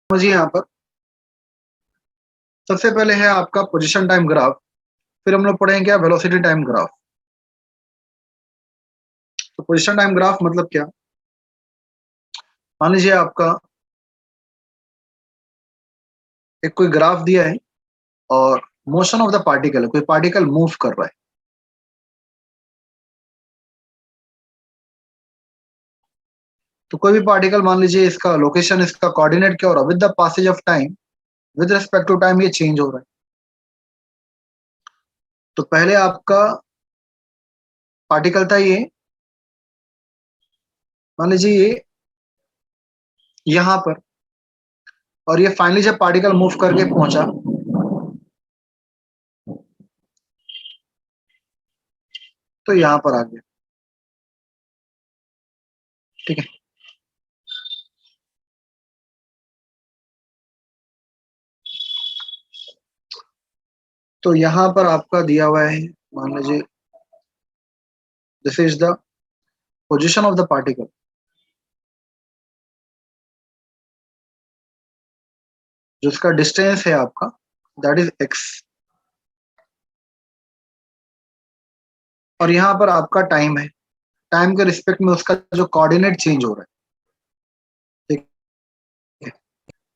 समझिए यहाँ पर सबसे पहले है आपका पोजीशन टाइम ग्राफ, फिर हम लोग पढ़ेंगे क्या वेलोसिटी टाइम ग्राफ। तो पोजीशन टाइम ग्राफ मतलब क्या, मान लीजिए आपका एक कोई ग्राफ दिया है और मोशन ऑफ द पार्टिकल, कोई पार्टिकल मूव कर रहा है। तो कोई भी पार्टिकल मान लीजिए इसका लोकेशन, इसका कोऑर्डिनेट क्या हो रहा है, with the passage of time, with respect to time ये चेंज हो रहा है। तो पहले आपका पार्टिकल था ये, मान लीजिए ये यहां पर, और ये फाइनली जब पार्टिकल मूव करके पहुंचा तो यहां पर आ गया। ठीक है, तो यहां पर आपका दिया हुआ है, मान लीजिए this is the position of the particle, जो इसका डिस्टेंस है आपका दैट इज एक्स, और यहाँ पर आपका टाइम है, टाइम के रिस्पेक्ट में उसका जो कोऑर्डिनेट चेंज हो रहा है। ठीक है,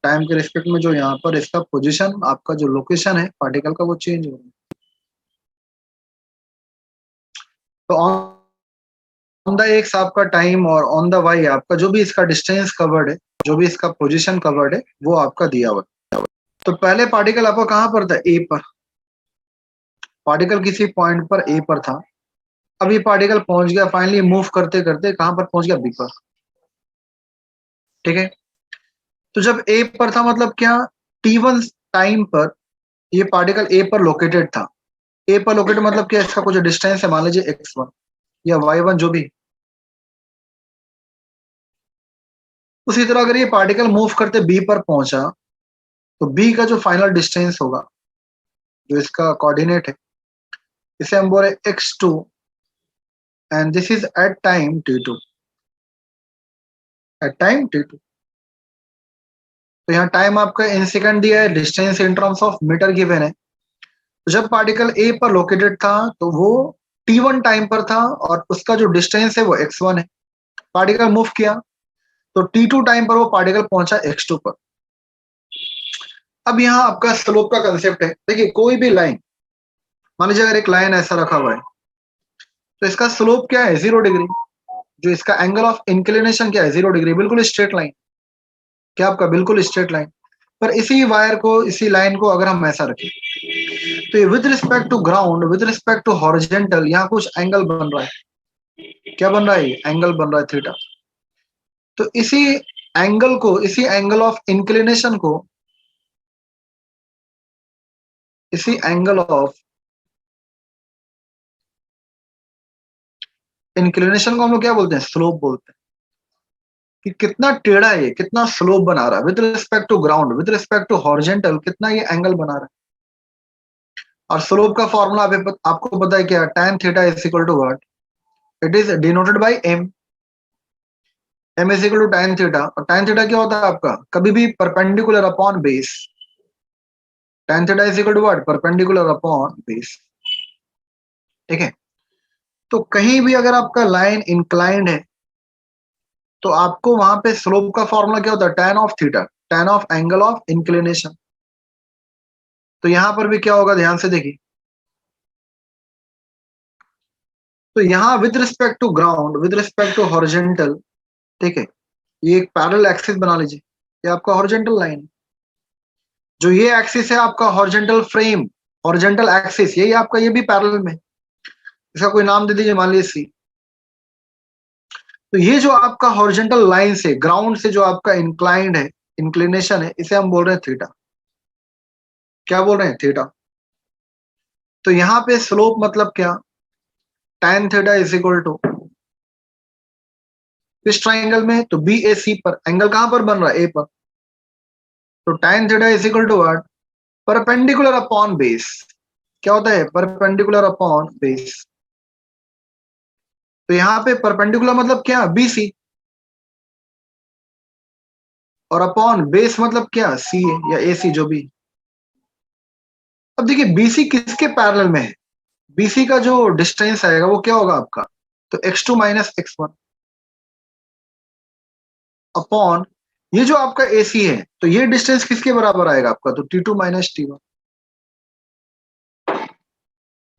टाइम के रिस्पेक्ट में जो यहाँ पर इसका पोजीशन, आपका जो लोकेशन है पार्टिकल का, वो चेंज हो रहा है। तो ऑन द एक्स आपका टाइम और ऑन द वाई आपका जो भी इसका डिस्टेंस कवर्ड है, जो भी इसका पोजीशन कवर्ड है, वो आपका दिया हुआ है। तो पहले पार्टिकल आपका कहाँ पर था, ए पर। पार्टिकल किसी पॉइंट पर ए पर था, अब ये पार्टिकल पहुंच गया फाइनली मूव करते करते कहां पर पहुंच गया, बी पर। ठीक है, तो जब ए पर था मतलब क्या, T1 टाइम पर ये पार्टिकल ए पर लोकेटेड था। ए पर लोकेटेड मतलब क्या, इसका कुछ डिस्टेंस है, मान लीजिए x1 या y1 जो भी। उसी तरह अगर ये पार्टिकल मूव करते बी पर पहुंचा, तो बी का जो फाइनल डिस्टेंस होगा, जो इसका कोऑर्डिनेट है, इसे हम बोले x2, and this is at time t2, at time t2। तो यहाँ टाइम आपका इन सेकंड दिया है, distance in terms of metre given है। तो जब पार्टिकल ए पर लोकेटेड था तो वो T1 टाइम पर था, और उसका जो डिस्टेंस है वो x1 है। पार्टिकल मूव किया तो T2 टाइम पर वो पार्टिकल पहुंचा x2 पर। अब यहाँ आपका स्लोप का कंसेप्ट है। देखिए कोई भी लाइन, मान लीजिए अगर एक लाइन ऐसा रखा हुआ है, तो इसका स्लोप क्या है, 0 डिग्री। जो इसका एंगल ऑफ इंक्लिनेशन क्या है, 0 डिग्री, बिल्कुल स्ट्रेट लाइन। क्या आपका बिल्कुल स्ट्रेट लाइन। पर इसी वायर को, इसी लाइन को अगर हम ऐसा रखें, तो ये with respect to ground, with respect to horizontal, यहाँ कुछ एंगल बन रहा है। क्या बन रहा है, एंगल बन रहा है थीटा। तो इसी एंगल को, इसी एंगल ऑफ इंक्लिनेशन को, इसी एंगल ऑफ इंक्लिनेशन को हम लोग क्या बोलते हैं, स्लोप बोलते हैं। कि कितना टेढ़ा है ये, कितना स्लोप बना रहा है with respect to ground, with respect to horizontal, कितना ये एंगल बना रहा है। और स्लोप का फॉर्मूला आपको पता है क्या, tan theta is equal to what, it is denoted by m। m is equal to tan theta, और tan थीटा क्या होता है आपका, कभी भी perpendicular upon base. tan theta is equal to what, perpendicular upon base. ठीक है, तो कहीं भी अगर आपका लाइन इंक्लाइंड है, तो आपको वहां पे स्लोप का फॉर्मूला क्या होता है, tan of theta, tan of angle of inclination. तो यहां पर भी क्या होगा, ध्यान से देखिए। तो यहाँ with respect to ground, with respect to horizontal, ठीक है, ये एक पैरेलल एक्सिस बना लीजिए, ये आपका हॉरिजेंटल लाइन है। जो ये एक्सिस है आपका हॉरिजेंटल फ्रेम, हॉरिजेंटल एक्सिस, यही आपका, ये भी पैरेलल में। इसका कोई नाम दे दीजिए, मान लीजिए सी। तो ये जो आपका हॉरिजेंटल लाइन से, ग्राउंड से जो आपका इंक्लाइंड है, इंक्लिनेशन है, इसे हम बोल रहे हैं थीटा। क्या बोल रहे हैं, थीटा। तो यहाँ पे स्लोप मतलब क्या, tan theta is equal to, इस ट्राइंगल में तो बी ए सी पर, एंगल कहां पर बन रहा है, ए पर। तो tan theta is equal to what, perpendicular upon base. क्या होता है, परपेंडिकुलर अपॉन बेस। तो यहाँ पे परपेंडिकुलर मतलब क्या, BC, और अपॉन बेस मतलब क्या, सी या ए सी जो भी। अब देखिए बीसी किसके पैरेलल में है, बीसी का जो डिस्टेंस आएगा वो क्या होगा आपका, तो x2 माइनस x1 अपॉन ये जो आपका AC है, तो ये डिस्टेंस किसके बराबर आएगा आपका, तो T2 minus T1,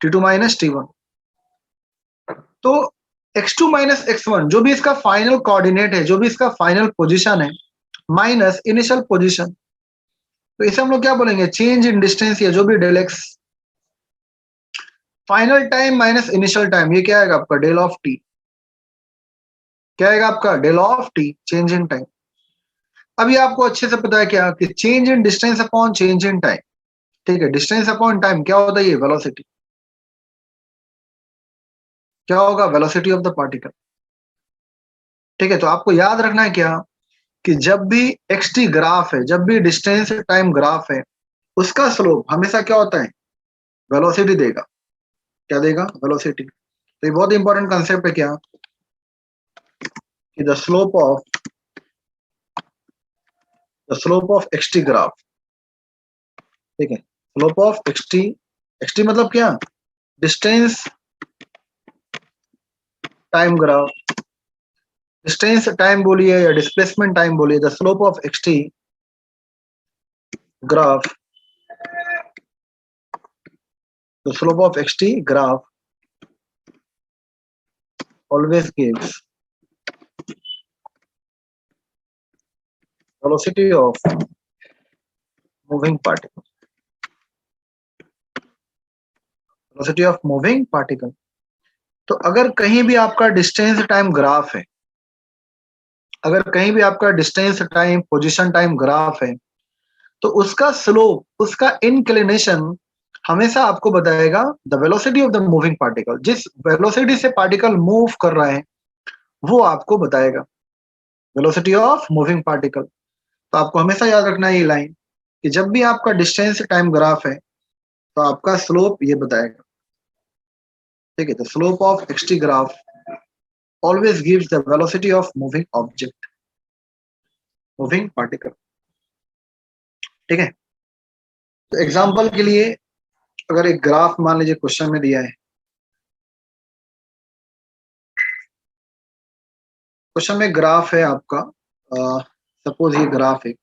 T2 minus T1। तो x2 माइनस x1 जो भी इसका फाइनल कोऑर्डिनेट है, जो भी इसका फाइनल पोजीशन है, माइनस इनिशियल पोजीशन, तो इसे हम लोग क्या बोलेंगे, चेंज इन डिस्टेंस या जो भी del x. Final time minus initial time, ये क्या आएगा आपका, डेल ऑफ टी। क्या आएगा आपका, del of t, change in time. अभी आपको अच्छे से पता है क्या कि change in distance upon change in time, ठीक है, डिस्टेंस अपॉन टाइम क्या होता है, ये वेलोसिटी। क्या होगा, वेलोसिटी ऑफ द पार्टिकल। ठीक है, तो आपको याद रखना है क्या कि जब भी एक्स टी ग्राफ है, जब भी डिस्टेंस टाइम ग्राफ है, उसका स्लोप हमेशा क्या होता है, वेलोसिटी देगा। क्या देगा, वेलोसिटी। तो ये बहुत इंपॉर्टेंट कंसेप्ट है क्या, कि the slope of x T graph, ठीक है, स्लोप ऑफ एक्स टी मतलब क्या, distance time graph, distance time बोलिए या डिस्प्लेसमेंट टाइम बोलिए, the slope of x T graph, the slope of x T graph always gives velocity of moving particle, velocity of moving particle। तो अगर कहीं भी आपका डिस्टेंस टाइम ग्राफ है, अगर कहीं भी आपका distance time position time graph है, तो उसका स्लोप, उसका इंक्लिनेशन हमेशा आपको बताएगा the velocity of the moving particle. जिस वेलोसिटी से पार्टिकल मूव कर रहे हैं वो आपको बताएगा वेलोसिटी ऑफ मूविंग पार्टिकल। तो आपको हमेशा याद रखना है ये लाइन, कि जब भी आपका डिस्टेंस टाइम ग्राफ है तो आपका स्लोप ये बताएगा। ठीक है, the slope of x t graph always gives the velocity of moving object, moving particle. ठीक है, तो एग्जांपल के लिए अगर एक ग्राफ मान लीजिए क्वेश्चन में दिया है, क्वेश्चन में ग्राफ है आपका, सपोज ये ग्राफ है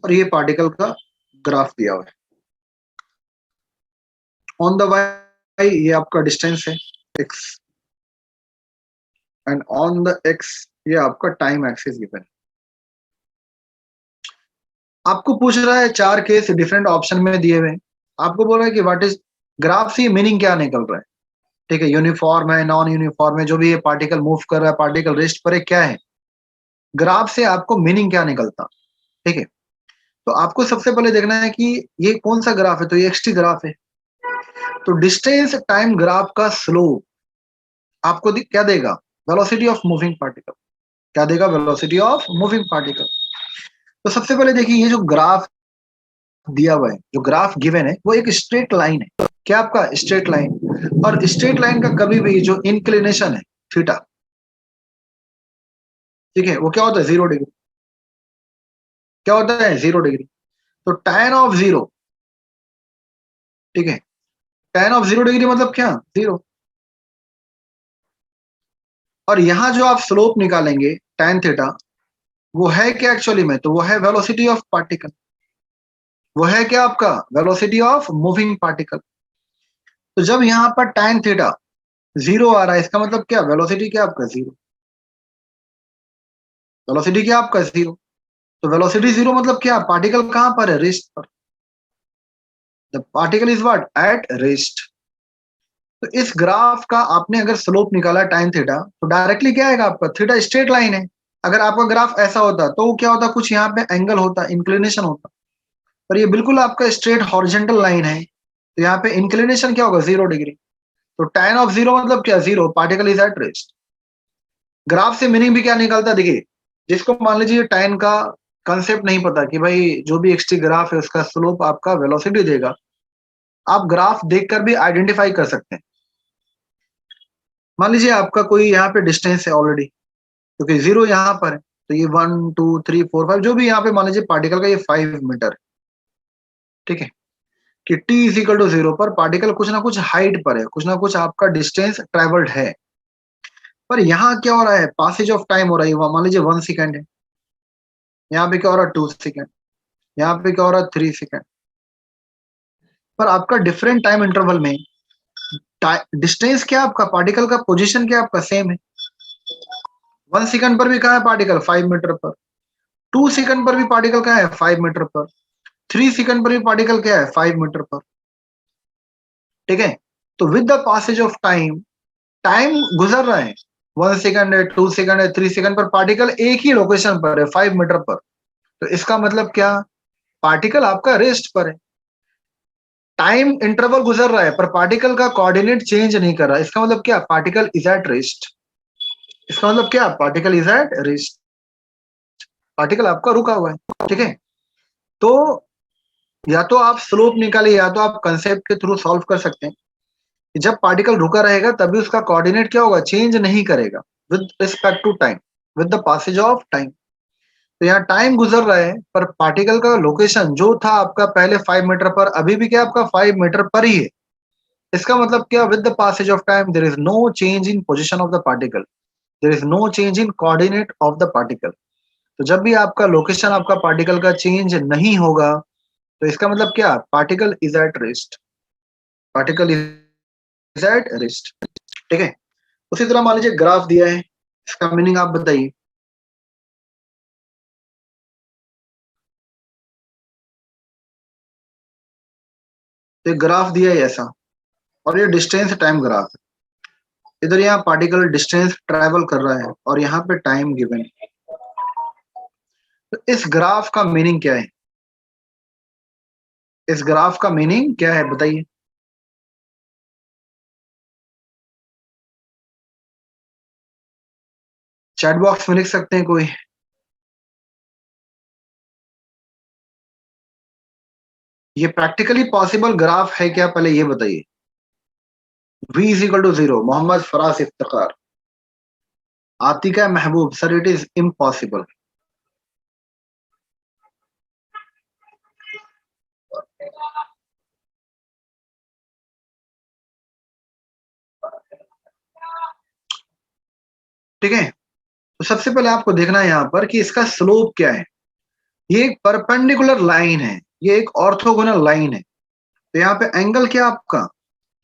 और ये पार्टिकल का ग्राफ दिया हुआ है। ऑन द वाई ये आपका डिस्टेंस है x, and on the x ये आपका टाइम एक्सिस गिवन है। आपको पूछ रहा है चार केस डिफरेंट ऑप्शन में दिए हुए, आपको बोल रहा है कि व्हाट इज ग्राफ से मीनिंग क्या निकल रहा है। ठीक है, यूनिफॉर्म है, नॉन यूनिफॉर्म है, जो भी ये पार्टिकल मूव कर रहा है, पार्टिकल रेस्ट पर है, क्या है, ग्राफ से आपको मीनिंग क्या निकलता। ठीक है, तो आपको सबसे पहले देखना है कि ये कौन सा ग्राफ है, तो ये एक्सटी ग्राफ है। तो डिस्टेंस टाइम ग्राफ का स्लोप आपको क्या देगा, वेलोसिटी ऑफ मूविंग पार्टिकल। क्या देगा, वेलोसिटी ऑफ मूविंग पार्टिकल। तो सबसे पहले देखिए ये जो ग्राफ दिया हुआ है, जो ग्राफ गिवन है वो एक स्ट्रेट लाइन है। क्या आपका, स्ट्रेट लाइन। और स्ट्रेट लाइन का कभी भी जो इंक्लिनेशन है थीटा, ठीक है, वो क्या होता है, 0 डिग्री। क्या होता है, 0 डिग्री। तो tan ऑफ 0, ठीक है, tan ऑफ 0 डिग्री मतलब क्या, 0। और यहां जो आप स्लोप निकालेंगे tan थीटा, वो है क्या एक्चुअली में, तो वो है वेलोसिटी ऑफ पार्टिकल। वो है क्या आपका, वेलोसिटी ऑफ मूविंग पार्टिकल। तो जब यहाँ पर tan थीटा 0 आ रहा है, इसका मतलब क्या, वेलोसिटी क्या आपका 0, वेलोसिटी क्या आपका 0। तो वेलोसिटी 0 मतलब क्या, पार्टिकल कहां पर है, रेस्ट पर। The particle is what, at rest. तो इस ग्राफ का आपने अगर स्लोप निकाला tan थीटा, तो डायरेक्टली क्या आएगा आपका, थीटा स्ट्रेट लाइन है। अगर आपका ग्राफ ऐसा होता तो क्या होता, कुछ यहाँ पे एंगल होता, इंक्लिनेशन होता। पर ये बिल्कुल आपका स्ट्रेट हॉरिजेंटल लाइन है, तो यहाँ पे इंक्लिनेशन क्या होगा, 0 डिग्री। तो tan ऑफ 0 मतलब क्या, 0, particle is at rest. Graph से मीनिंग भी क्या निकलता है, देखिए, जिसको मान लीजिए tan का कंसेप्ट नहीं पता कि भाई जो भी एक्सटी ग्राफ है उसका स्लोप आपका वेलोसिटी देगा, आप ग्राफ देखकर भी आइडेंटिफाई कर सकते हैं। मान लीजिए आपका कोई यहाँ पे डिस्टेंस है ऑलरेडी, क्योंकि 0 यहाँ पर है, तो ये 1 2 3 4 5 जो भी यहाँ पे मान लीजिए पार्टिकल का ये 5 मीटर, ठीक है, कि t इज इक्वल टू 0 पर पार्टिकल कुछ ना कुछ हाइट पर है, कुछ ना कुछ आपका डिस्टेंस ट्रेवल्ड है। पर यहाँ क्या हो रहा है, पासेज ऑफ टाइम हो रहा है, मान लीजिए 1 सेकेंड है, यहाँ पे क्या हो रहा है 2 सेकेंड, यहाँ पे क्या हो रहा है 3 सेकेंड। पर आपका डिफरेंट टाइम इंटरवल में डिस्टेंस क्या आपका, पार्टिकल का पोजीशन क्या आपका सेम है। 1 सेकेंड पर भी कहा है पार्टिकल 5 मीटर पर, 2 सेकेंड पर भी पार्टिकल क्या है 5 मीटर पर, 3 सेकेंड पर भी पार्टिकल क्या है 5 मीटर पर, ठीक है। तो with the passage of time, time गुजर रहा है, 1 सेकेंड है, 2 सेकेंड है, 3 सेकेंड पर पार्टिकल एक ही लोकेशन पर है 5 मीटर पर। तो इसका मतलब क्या, पार्टिकल आपका रेस्ट पर है। टाइम इंटरवल गुजर रहा है पर पार्टिकल का कोऑर्डिनेट चेंज नहीं कर रहा, इसका मतलब क्या, पार्टिकल इज एट रेस्ट। इसका मतलब क्या, particle is at rest, particle आपका रुका हुआ है, ठीक है। तो या तो आप स्लोप निकालिए या तो आप कंसेप्ट के थ्रू सॉल्व कर सकते हैं कि जब पार्टिकल रुका रहेगा तभी उसका कोऑर्डिनेट क्या होगा, चेंज नहीं करेगा with respect to time, with the passage of time. तो यहाँ टाइम गुजर रहा है पर पार्टिकल का लोकेशन जो था आपका पहले 5 मीटर पर, अभी भी क्या आपका 5 मीटर पर ही है। इसका मतलब क्या, with the passage of time there is no change in position of the particle, there is no change in coordinate of the particle. तो जब भी आपका लोकेशन आपका पार्टिकल का चेंज नहीं होगा तो इसका मतलब क्या, particle is at rest, particle is at rest, ठीक है। उसी तरह मान लीजिए ग्राफ दिया है, इसका मीनिंग आप बताइए। तो ग्राफ दिया है ऐसा, और ये डिस्टेंस टाइम ग्राफ है। इधर यहाँ पार्टिकल डिस्टेंस ट्रेवल कर रहा है और यहाँ पे टाइम गिवन है। तो इस ग्राफ का मीनिंग क्या है, इस ग्राफ का मीनिंग क्या है बताइए। चैट बॉक्स में लिख सकते हैं कोई। ये प्रैक्टिकली पॉसिबल ग्राफ है क्या, पहले ये बताइए। v is equal to 0, Mohammad Faraz Iftikhar, Aatika Mehboob, sir it is impossible. ठीक है, तो सबसे पहले आपको देखना है यहाँ पर कि इसका स्लोप क्या है। ये एक परपेंडिकुलर लाइन है, ये एक ऑर्थोगोनल लाइन है। तो यहाँ पे एंगल क्या आपका,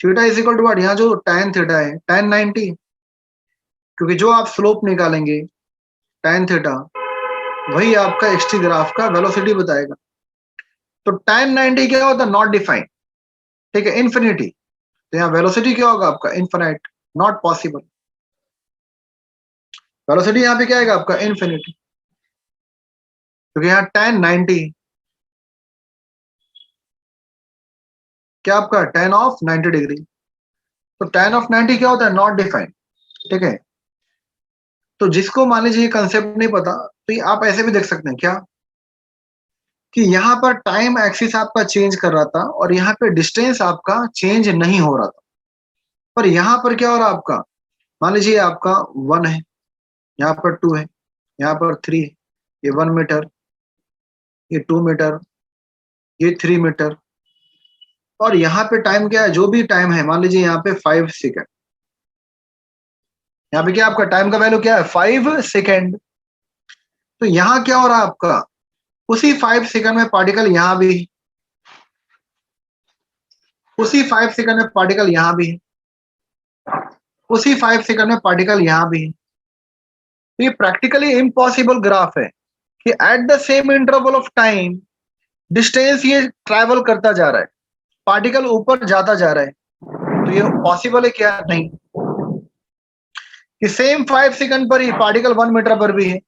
theta is equal to what, यहाँ जो tan थीटा है tan 90, क्योंकि जो आप स्लोप निकालेंगे tan थीटा वही आपका एक्सटी ग्राफ का वेलोसिटी बताएगा। तो tan 90 क्या होता है, नॉट डिफाइंड, ठीक है, इन्फिनिटी। तो यहाँ वेलोसिटी क्या होगा आपका, इन्फिनाइट, नॉट पॉसिबल। वेलोसिटी यहाँ पे क्या आएगा आपका, इन्फिनिटी, क्योंकि यहाँ tan 90 क्या आपका, tan ऑफ 90 डिग्री। तो tan ऑफ 90 क्या होता है, नॉट डिफाइंड, ठीक है। तो जिसको मान लीजिए कंसेप्ट नहीं पता, तो ये आप ऐसे भी देख सकते हैं क्या, कि यहाँ पर टाइम एक्सिस आपका चेंज कर रहा था और यहाँ पे डिस्टेंस आपका चेंज नहीं हो रहा था। पर यहाँ पर क्या हो रहा है आपका, मान लीजिए आपका 1 है, यहाँ पर 2 है, यहाँ पर 3 है, ये 1 मीटर, ये 2 मीटर, ये 3 मीटर। और यहाँ पे टाइम क्या है, जो भी टाइम है, मान लीजिए यहाँ पे 5 सेकेंड, यहाँ पे क्या आपका टाइम का वैल्यू क्या है, 5 सेकेंड। तो यहाँ क्या हो रहा है आपका, उसी 5 सेकेंड में पार्टिकल यहाँ भी है, उसी 5 सेकेंड में पार्टिकल यहाँ भी है, उसी 5 सेकेंड में पार्टिकल यहाँ भी है। तो ये प्रैक्टिकली इम्पॉसिबल ग्राफ है कि eight the same interval of time distance ये ट्रैवल करता जा रहा है, पार्टिकल ऊपर जाता जा रहा है। तो ये पॉसिबल है क्या, नहीं। कि सेम 5 सेकंड पर ही पार्टिकल 1 मीटर पर भी है,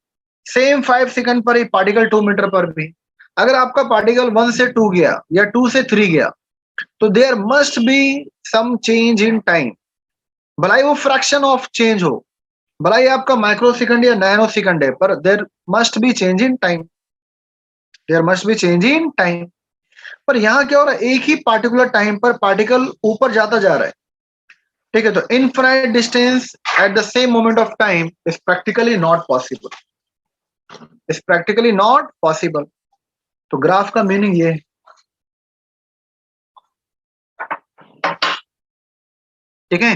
सेम 5 सेकंड पर ही पार्टिकल 2 मीटर पर भी। अगर आपका पार्टिकल 1 से 2 गया या 2 से 3 गया तो there must be some change in time, भला ही वो फ्रैक्शन ऑफ चेंज हो, भला ही आपका माइक्रो सेकंड या नैनो सेकंड है, पर there must be change in time, there must be change in time. पर यहाँ क्या हो रहा है, एक ही पार्टिकुलर टाइम पर पार्टिकल ऊपर जाता जा रहा है, ठीक है, तो infinite distance at the same moment of time is practically not possible, is practically not possible. तो ग्राफ का मीनिंग ये है। ठीक है,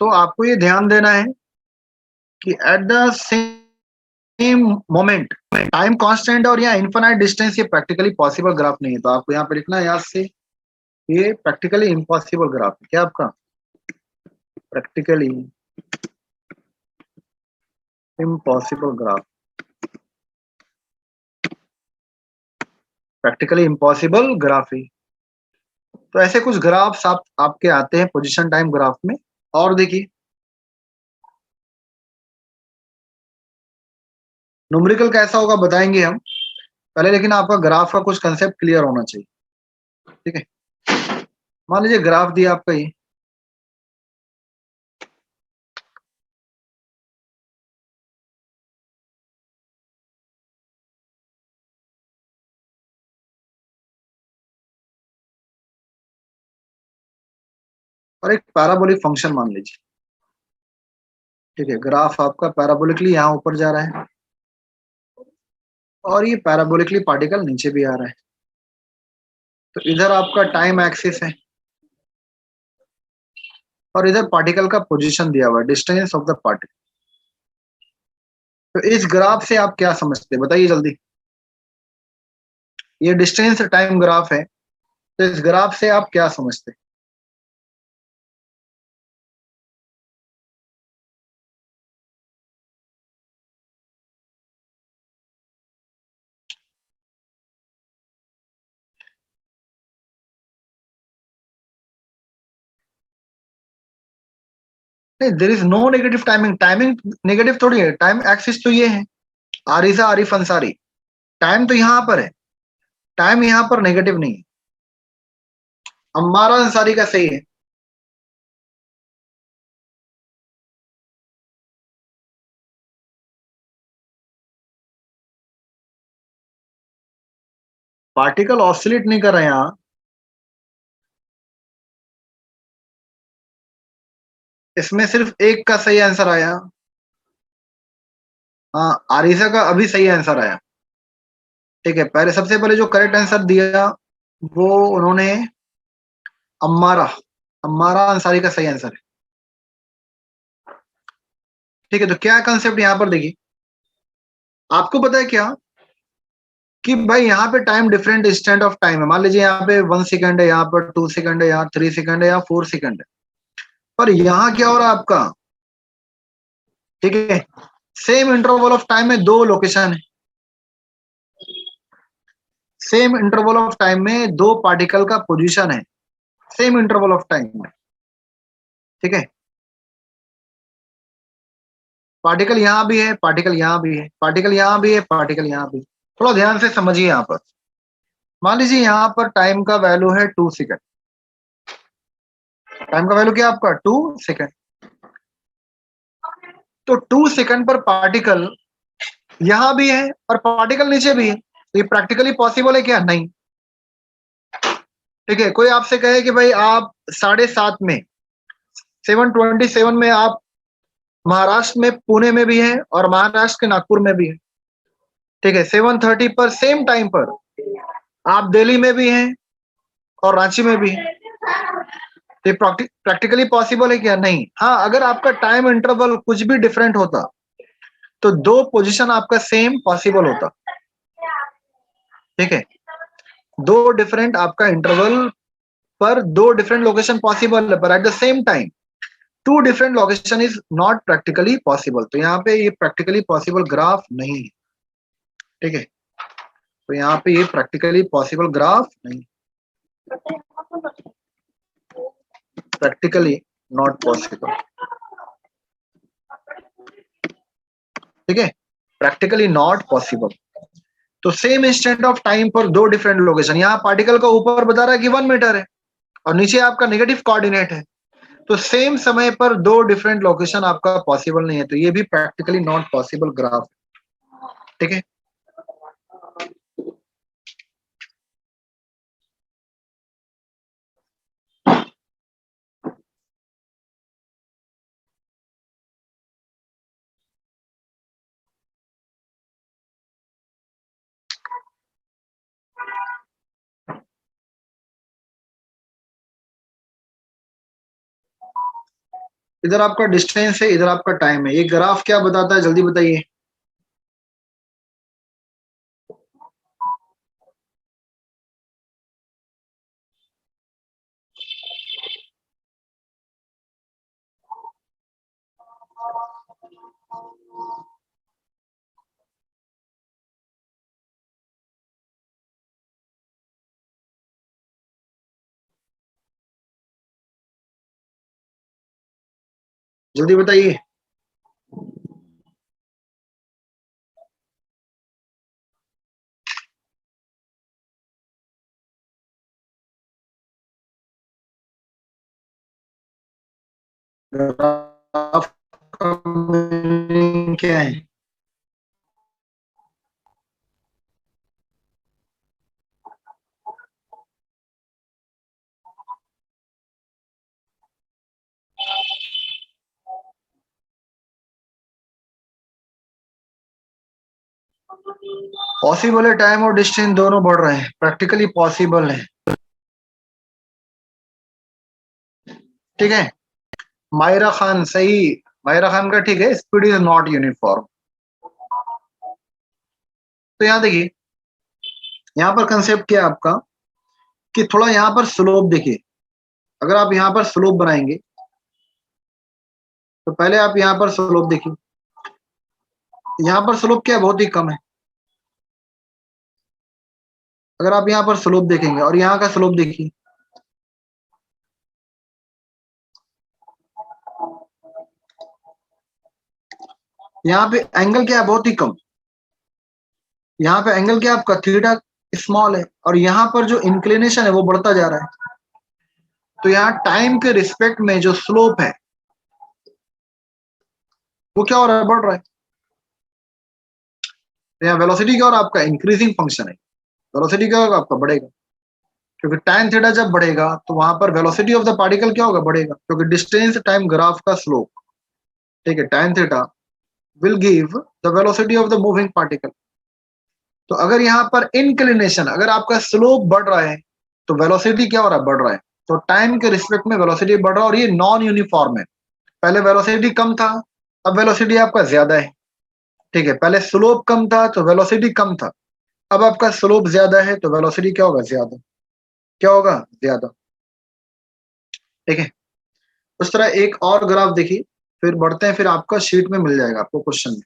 तो आपको ये ध्यान देना है कि eight the same moment time constant और या इनफाइनाइट डिस्टेंस ये प्रैक्टिकली पॉसिबल ग्राफ नहीं है। तो आपको यहाँ पे लिखना है याद से, ये प्रैक्टिकली इम्पॉसिबल ग्राफ है। क्या आपका practically impossible graph, practically impossible graph है। तो ऐसे कुछ ग्राफ्स आपके आते हैं पोजीशन टाइम ग्राफ में। और देखिए न्यूमेरिकल कैसा होगा बताएंगे हम पहले, लेकिन आपका ग्राफ का कुछ कंसेप्ट क्लियर होना चाहिए। ठीक है, मान लीजिए ग्राफ दिया आपका ये, और एक पैराबोलिक फंक्शन मान लीजिए। ठीक है, ग्राफ आपका पैराबोलिकली यहाँ ऊपर जा रहा है और ये पैराबोलिकली पार्टिकल नीचे भी आ रहा है। तो इधर आपका टाइम एक्सिस है और इधर पार्टिकल का पोजीशन दिया हुआ है, डिस्टेंस ऑफ द पार्टिकल। तो इस ग्राफ से आप क्या समझते हैं बताइए जल्दी। ये डिस्टेंस टाइम ग्राफ है, तो इस ग्राफ से आप क्या समझते हैं? नहीं, there is no negative timing, timing negative थोड़ी है। टाइम एक्सिस तो ये है, आरिजा आरिफ अंसारी, टाइम तो यहाँ पर है, टाइम यहाँ पर नेगेटिव नहीं है। अम्मारा अंसारी का सही है। पार्टिकल ऑसिलेट नहीं कर रहे हैं यहाँ, इसमें सिर्फ एक का सही आंसर आया। हाँ, आरिजा का अभी सही आंसर आया। ठीक है, पहले सबसे पहले जो करेक्ट आंसर दिया वो उन्होंने अम्मारा, अम्मारा अंसारी का सही आंसर है। ठीक है, तो क्या कंसेप्ट यहाँ पर देखिए, आपको पता है क्या कि भाई यहाँ पे time different instant of time है। मान लीजिए यहाँ पे 1 सेकंड है, यहाँ पर 2 सेकंड है, यहाँ 3 सेकंड है, यहाँ 4 सेकंड है। पर यहाँ क्या हो रहा है आपका, ठीक है, सेम इंटरवल ऑफ टाइम में दो लोकेशन है, सेम इंटरवल ऑफ टाइम में दो पार्टिकल का पोजीशन है, सेम इंटरवल ऑफ टाइम में। ठीक है, पार्टिकल यहाँ भी है, पार्टिकल यहाँ भी है, पार्टिकल यहाँ भी है, पार्टिकल यहाँ भी है। थोड़ा ध्यान से समझिए यहाँ पर। मान लीजिए यहाँ पर टाइम का वैल्यू है 2 सेकंड, टाइम का वैल्यू क्या है आपका 2 सेकंड। तो 2 सेकंड पर पार्टिकल यहाँ भी है और पार्टिकल नीचे भी है। तो ये प्रैक्टिकली पॉसिबल है क्या? नहीं। ठीक है, कोई आपसे कहे कि भाई आप 7:30 में 7:27 में आप महाराष्ट्र में पुणे में भी है और महाराष्ट्र के नागपुर में भी है। ठीक है, 7:30 पर सेम टाइम पर आप दिल्ली में भी हैं और रांची में भी हैं। ये प्रैक्टिकली पॉसिबल है क्या? नहीं। हाँ, अगर आपका टाइम इंटरवल कुछ भी डिफरेंट होता तो दो पोजीशन आपका सेम पॉसिबल होता। ठीक है, दो डिफरेंट आपका इंटरवल पर दो डिफरेंट लोकेशन पॉसिबल है, पर at the same time two different location is not practically possible. तो यहाँ पे ये प्रैक्टिकली पॉसिबल ग्राफ नहीं है। ठीक है, तो यहाँ पे ये प्रैक्टिकली पॉसिबल ग्राफ नहीं, प्रैक्टिकली नॉट पॉसिबल। ठीक है, प्रैक्टिकली नॉट पॉसिबल। तो सेम इंस्टेंट ऑफ टाइम पर दो डिफरेंट लोकेशन, यहाँ पार्टिकल का ऊपर बता रहा है कि 1 मीटर है और नीचे आपका नेगेटिव कोऑर्डिनेट है। तो सेम समय पर दो डिफरेंट लोकेशन आपका पॉसिबल नहीं है, तो ये भी प्रैक्टिकली नॉट पॉसिबल ग्राफ। ठीक है, इधर आपका डिस्टेंस है, इधर आपका टाइम है। ये ग्राफ क्या बताता है, जल्दी बताइए। जल्दी बताइए। ग्राफ का meaning क्या है? पॉसिबल है, टाइम और डिस्टेंस दोनों बढ़ रहे हैं, प्रैक्टिकली पॉसिबल है। ठीक है, मायरा खान सही। मायरा खान का ठीक है, स्पीड इज नॉट यूनिफॉर्म। तो यहाँ देखिए, यहाँ पर कंसेप्ट क्या है आपका, कि थोड़ा यहाँ पर स्लोप देखिए। अगर आप यहाँ पर स्लोप बनाएंगे, तो पहले आप यहाँ पर स्लोप देखिए। यहाँ पर स्लोप क्या है, बहुत ही कम है। अगर आप यहाँ पर स्लोप देखेंगे और यहाँ का स्लोप देखिए, यहाँ पे एंगल क्या है, बहुत ही कम। यहाँ पे एंगल क्या है आपका, थीटा स्मॉल है, और यहाँ पर जो इंक्लिनेशन है वो बढ़ता जा रहा है। तो यहाँ टाइम के रिस्पेक्ट में जो स्लोप है वो क्या हो रहा है, बढ़ रहा है। तो यहाँ वेलोसिटी क्या हो रहा है, आपका इंक्रीजिंग फंक्शन है। वेलोसिटी क्या होगा, आपका बढ़ेगा, क्योंकि टाइम थीटा जब बढ़ेगा तो वहां पर वेलोसिटी ऑफ द पार्टिकल क्या होगा, बढ़ेगा, क्योंकि डिस्टेंस टाइम ग्राफ का स्लोप। ठीक है, time theta will give the velocity of the moving particle. तो अगर यहाँ पर इंक्लिनेशन, अगर आपका स्लोप बढ़ रहा है तो वेलोसिटी क्या हो रहा है, बढ़ रहा है। तो टाइम के रिस्पेक्ट में वेलोसिटी बढ़ रहा है, और ये नॉन यूनिफॉर्म है। पहले वेलोसिटी कम था, अब वेलोसिटी आपका ज्यादा है। ठीक है, पहले स्लोप कम था तो वेलोसिटी कम था, अब आपका स्लोप ज्यादा है तो वेलोसिटी क्या होगा, ज्यादा। क्या होगा, ज्यादा। ठीक है, उस तरह एक और ग्राफ देखिए, फिर बढ़ते हैं, फिर आपका शीट में मिल जाएगा आपको क्वेश्चन में।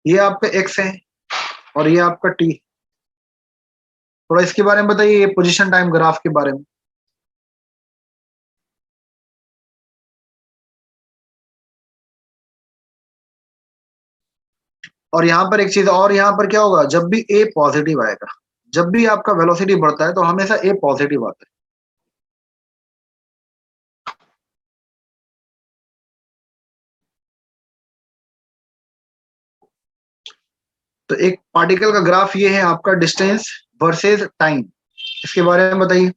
ये आपका एक्स है और ये आपका टी। थोड़ा इसके बारे में बताइए, ये पोजीशन टाइम ग्राफ के बारे में। और यहाँ पर एक चीज और, यहाँ पर क्या होगा, जब भी ए पॉजिटिव आएगा, जब भी आपका वेलोसिटी बढ़ता है तो हमेशा ए पॉजिटिव आता है। तो एक पार्टिकल का ग्राफ ये है आपका, डिस्टेंस वर्सेस टाइम। इसके बारे में बताइए।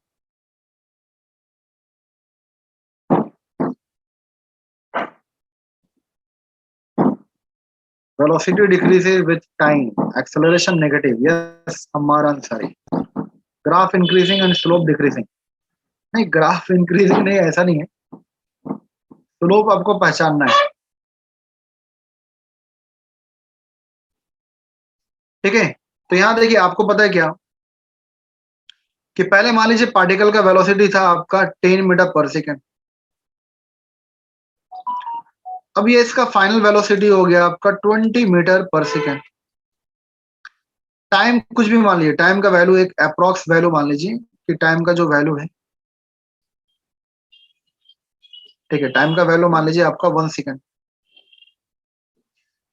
Velocity decreases with time, acceleration negative, yes हमारा आंसर है। Graph increasing and slope decreasing. नहीं, ग्राफ इंक्रीजिंग नहीं, ऐसा नहीं है, स्लोप आपको पहचानना है। ठीक है, तो यहाँ देखिए, आपको पता है क्या, कि पहले मान लीजिए पार्टिकल का वेलोसिटी था आपका 10 मीटर पर सेकेंड। अब ये इसका फाइनल वेलोसिटी हो गया आपका 20 मीटर पर सेकेंड। टाइम कुछ भी मान लीजिए, टाइम का वैल्यू एक अप्रोक्स वैल्यू मान लीजिए, कि टाइम का जो वैल्यू है, ठीक है, टाइम का वैल्यू मान लीजिए आपका 1 सेकेंड।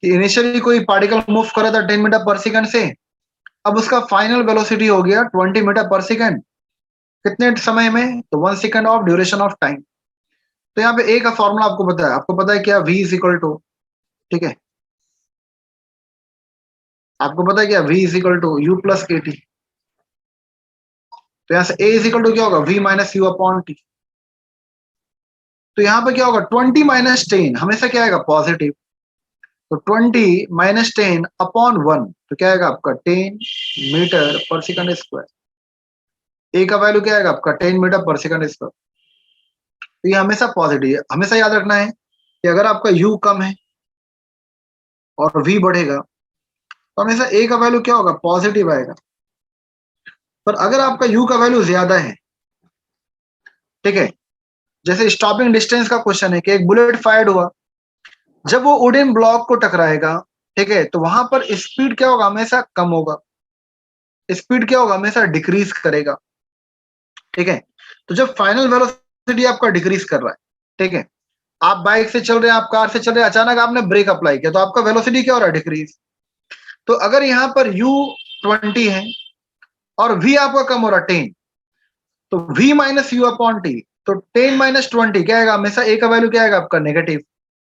कि इनिशियली कोई पार्टिकल मूव कर रहा था 10 मीटर पर सेकेंड से, अब उसका फाइनल वेलोसिटी हो गया 20 मीटर पर सेकेंड। कितने समय में, तो 1 second of duration of time. तो यहाँ पे ए का फॉर्मूला आपको पता है, आपको पता है क्या, v इज इक्वल टू, ठीक है, आपको पता है क्या, v is equal to u plus के टी। तो यहाँ से a इज इक्वल टू क्या होगा, v minus you upon T. तो यहाँ पे क्या होगा, 20 माइनस 10 हमेशा क्या आएगा, पॉजिटिव। तो 20 माइनस 10 अपॉन 1, तो क्या आएगा आपका 10 मीटर पर सेकंड स्क्वायर। ए का वैल्यू क्या आएगा आपका 10 मीटर पर सेकंड स्क्वायर। तो ये हमेशा पॉजिटिव है, हमेशा याद रखना है कि अगर आपका यू कम है और वी बढ़ेगा तो हमेशा ए का वैल्यू क्या होगा, पॉजिटिव आएगा। पर अगर आपका यू का वैल्यू ज्यादा है, ठीक है, जैसे स्टॉपिंग डिस्टेंस का क्वेश्चन है कि एक बुलेट फायर्ड हुआ, जब वो वुडन ब्लॉक को टकराएगा, ठीक है, तो वहां पर स्पीड क्या होगा, हमेशा कम होगा, स्पीड क्या होगा, हमेशा डिक्रीज करेगा, ठीक है। तो जब फाइनल वेलोसिटी आपका डिक्रीज कर रहा है, ठीक है, आप बाइक से चल रहे हैं, आप कार से चल रहे हैं, अचानक आपने ब्रेक अप्लाई किया तो आपका वेलोसिटी क्या हो रहा है, डिक्रीज। तो अगर यहाँ पर u 20 है और v आपका कम हो रहा है 10, तो v minus you upon T, तो 10 माइनस 20 क्या आएगा, हमेशा a का वैल्यू क्या आएगा आपका, नेगेटिव।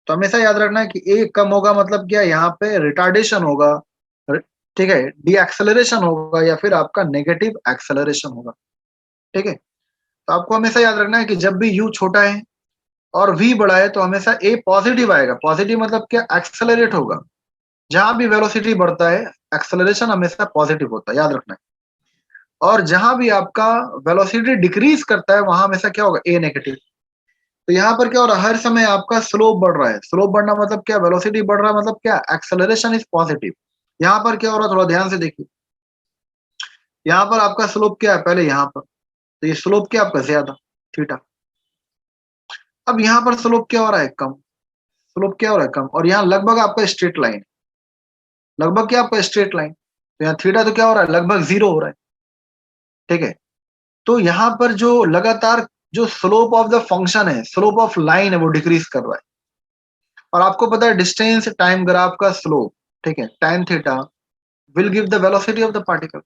तो हमेशा याद रखना है कि a कम होगा मतलब क्या, यहाँ पे रिटार्डेशन होगा, ठीक है, डी एक्सेलरेशन होगा या फिर आपका नेगेटिव एक्सेलरेशन होगा, ठीक है। तो आपको हमेशा याद रखना है कि जब भी u छोटा है और v बड़ा है तो हमेशा a पॉजिटिव आएगा। पॉजिटिव मतलब क्या, एक्सेलरेट होगा। जहां भी वेलोसिटी बढ़ता है एक्सेलरेशन हमेशा पॉजिटिव होता है, याद रखना है। और जहां भी आपका वेलोसिटी डिक्रीज करता है वहां हमेशा क्या होगा, ए नेगेटिव। तो यहाँ पर क्या हो रहा है, हर समय आपका स्लोप बढ़ रहा है। स्लोप बढ़ना मतलब क्या, वेलोसिटी बढ़ रहा है मतलब क्या, एक्सेलरेशन इज पॉजिटिव। यहाँ पर क्या हो रहा है, थोड़ा ध्यान से देखिए, यहाँ पर आपका स्लोप क्या है, पहले यहाँ पर, तो ये स्लोप क्या आपका ज्यादा, थीटा। अब यहाँ पर स्लोप क्या हो रहा है, कम। स्लोप क्या हो रहा है, कम, और यहाँ लगभग आपका स्ट्रेट लाइन, लगभग क्या आपका स्ट्रेट लाइन, तो यहाँ थीटा तो क्या हो रहा है, लगभग जीरो हो रहा है, ठीक है। तो यहाँ पर जो लगातार जो स्लोप ऑफ द फंक्शन है, स्लोप ऑफ लाइन है, वो डिक्रीज कर रहा है। और आपको पता है डिस्टेंस टाइम ग्राफ का स्लोप, ठीक है, tan theta will give the velocity of the particle,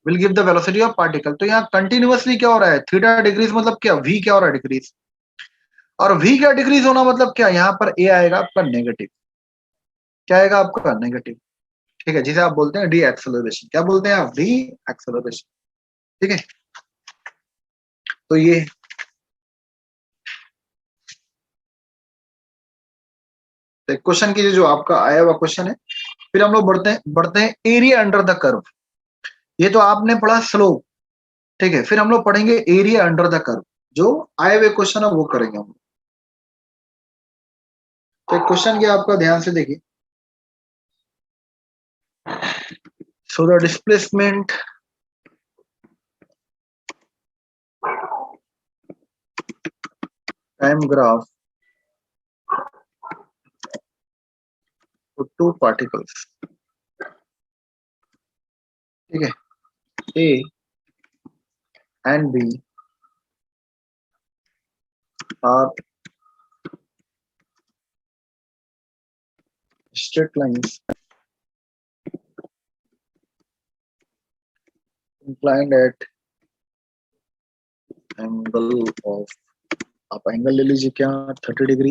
will give the velocity of particle. तो यहाँ कंटिन्यूअसली क्या हो रहा है, थीटा डिक्रीज मतलब क्या, v क्या हो रहा है, डिक्रीज। और v क्या डिक्रीज होना मतलब क्या, यहाँ पर a आएगा आपका नेगेटिव, क्या आएगा आपका नेगेटिव, ठीक है, जिसे आप बोलते हैं डी एक्सेलरेशन। क्या बोलते हैं आप, डी एक्सेलरेशन, ठीक है। तो ये क्वेश्चन की जो आपका आया हुआ क्वेश्चन है। फिर हम लोग बढ़ते हैं एरिया अंडर द कर्व। ये तो आपने पढ़ा स्लोप, ठीक है, फिर हम लोग पढ़ेंगे एरिया अंडर द कर्व। जो आए हुए क्वेश्चन है वो करेंगे हम। तो क्वेश्चन क्या आपका, ध्यान से देखिए। So the displacement time graph for two particles, ठीक है, A and B are straight lines inclined at angle of, आप एंगल ले लीजिए क्या, 30 डिग्री